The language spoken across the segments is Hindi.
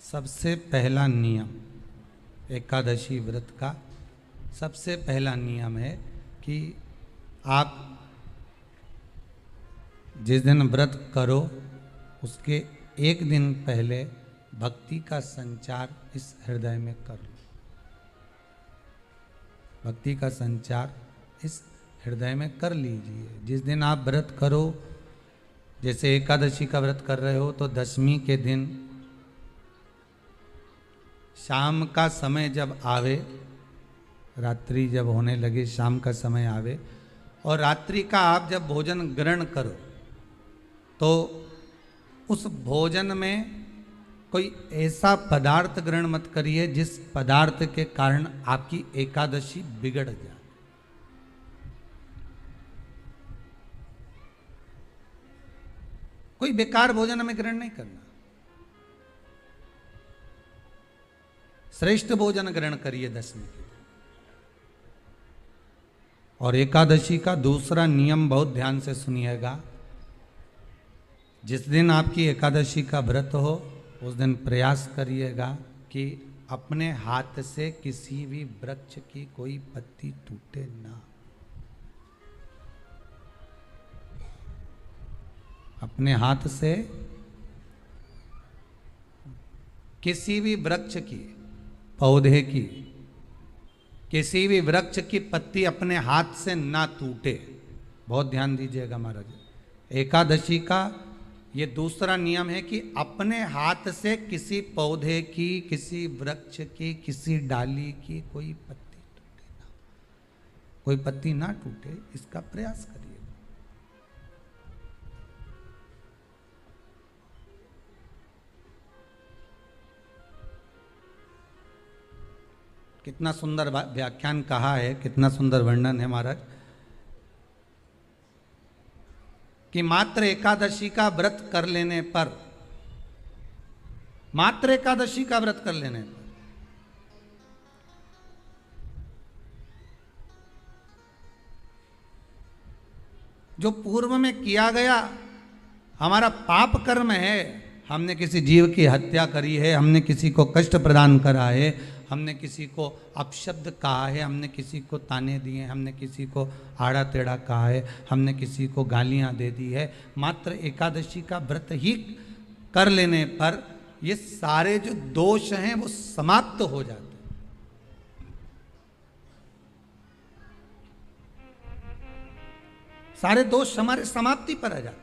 सबसे पहला नियम एकादशी व्रत का सबसे पहला नियम है कि आप जिस दिन व्रत करो उसके एक दिन पहले भक्ति का संचार इस हृदय में कर लो। भक्ति का संचार इस हृदय में कर लीजिए। जिस दिन आप व्रत करो, जैसे एकादशी का व्रत कर रहे हो तो दशमी के दिन शाम का समय जब आवे, रात्रि जब होने लगे, शाम का समय आवे और रात्रि का आप जब भोजन ग्रहण करो तो उस भोजन में कोई ऐसा पदार्थ ग्रहण मत करिए जिस पदार्थ के कारण आपकी एकादशी बिगड़ जाए। कोई बेकार भोजन में ग्रहण नहीं करना, श्रेष्ठ भोजन ग्रहण करिए दशमी के दिन। और एकादशी का दूसरा नियम बहुत ध्यान से सुनिएगा। जिस दिन आपकी एकादशी का व्रत हो उस दिन प्रयास करिएगा कि अपने हाथ से किसी भी वृक्ष की कोई पत्ती टूटे ना। अपने हाथ से किसी भी वृक्ष की, पौधे की, किसी भी वृक्ष की पत्ती अपने हाथ से ना टूटे। बहुत ध्यान दीजिएगा महाराज। एकादशी का ये दूसरा नियम है कि अपने हाथ से किसी पौधे की, किसी वृक्ष की, किसी डाली की कोई पत्ती टूटे ना, कोई पत्ती ना टूटे, इसका प्रयास करिए। कितना सुंदर व्याख्यान कहा है, कितना सुंदर वर्णन है महाराज कि मात्र एकादशी का व्रत कर लेने पर, मात्र एकादशी का व्रत कर लेने पर जो पूर्व में किया गया हमारा पाप कर्म है, हमने किसी जीव की हत्या करी है, हमने किसी को कष्ट प्रदान करा है, हमने किसी को अपशब्द कहा है, हमने किसी को ताने दिए, हमने किसी को आड़ा टेढ़ा कहा है, हमने किसी को गालियां दे दी है, मात्र एकादशी का व्रत ही कर लेने पर ये सारे जो दोष हैं वो समाप्त हो जाते हैं। सारे दोष हमारे समाप्ति पर आ जाते हैं।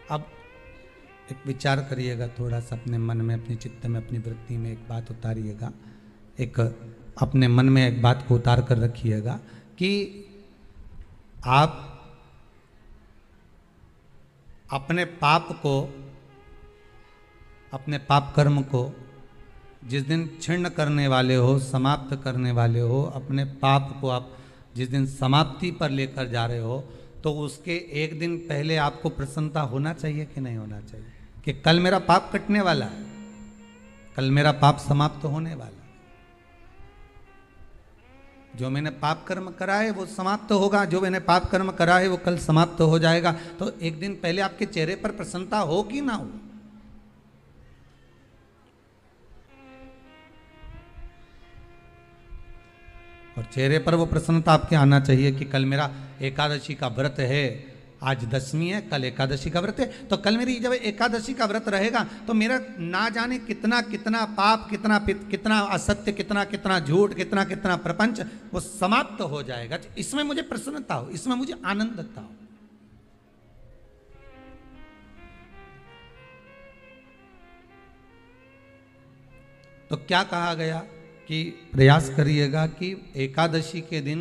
अब एक विचार करिएगा थोड़ा सा अपने मन में, अपने चित्त में, अपनी वृत्ति में एक बात उतारिएगा। एक अपने मन में एक बात को उतार कर रखिएगा कि आप अपने पाप को, अपने पाप कर्म को जिस दिन क्षीण करने वाले हो, समाप्त करने वाले हो, अपने पाप को आप जिस दिन समाप्ति पर लेकर जा रहे हो तो उसके एक दिन पहले आपको प्रसन्नता होना चाहिए कि नहीं होना चाहिए कि कल मेरा पाप कटने वाला है, कल मेरा पाप समाप्त होने वाला है। जो मैंने पाप कर्म करा है वो समाप्त होगा, जो मैंने पाप कर्म करा है वो कल समाप्त हो जाएगा। तो एक दिन पहले आपके चेहरे पर प्रसन्नता हो कि ना हो। और चेहरे पर वो प्रसन्नता आपके आना चाहिए कि कल मेरा एकादशी का व्रत है, आज दशमी है, कल एकादशी का व्रत है, तो कल मेरी जब एकादशी का व्रत रहेगा तो मेरा ना जाने कितना कितना पाप, कितना असत्य, कितना झूठ, कितना प्रपंच वो समाप्त हो जाएगा। इसमें मुझे प्रसन्नता हो, इसमें मुझे आनंदता हो। तो क्या कहा गया कि प्रयास करिएगा कि एकादशी के दिन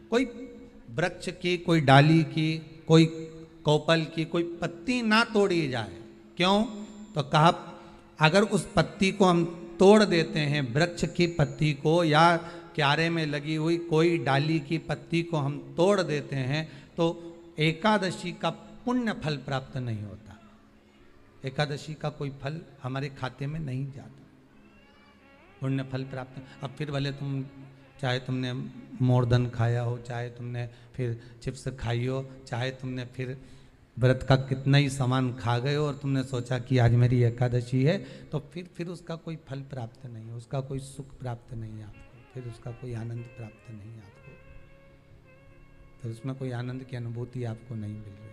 कोई वृक्ष की, कोई डाली की, कोई कोपल की कोई पत्ती ना तोड़ी जाए। क्यों? तो कहा अगर उस पत्ती को हम तोड़ देते हैं, वृक्ष की पत्ती को या क्यारे में लगी हुई कोई डाली की पत्ती को हम तोड़ देते हैं तो एकादशी का पुण्य फल प्राप्त नहीं होता। एकादशी का कोई फल हमारे खाते में नहीं जाता, पुण्य फल प्राप्त। अब फिर भले तुम चाहे तुमने मोरदन खाया हो, चाहे तुमने फिर चिप्स खाई हो, चाहे तुमने फिर व्रत का कितना ही सामान खा गए हो और तुमने सोचा कि आज मेरी एकादशी है, तो फिर उसका कोई फल प्राप्त नहीं है, उसका कोई सुख प्राप्त नहीं है आपको, फिर उसका कोई आनंद प्राप्त नहीं है आपको, फिर उसमें कोई आनंद की अनुभूति आपको नहीं मिल रही।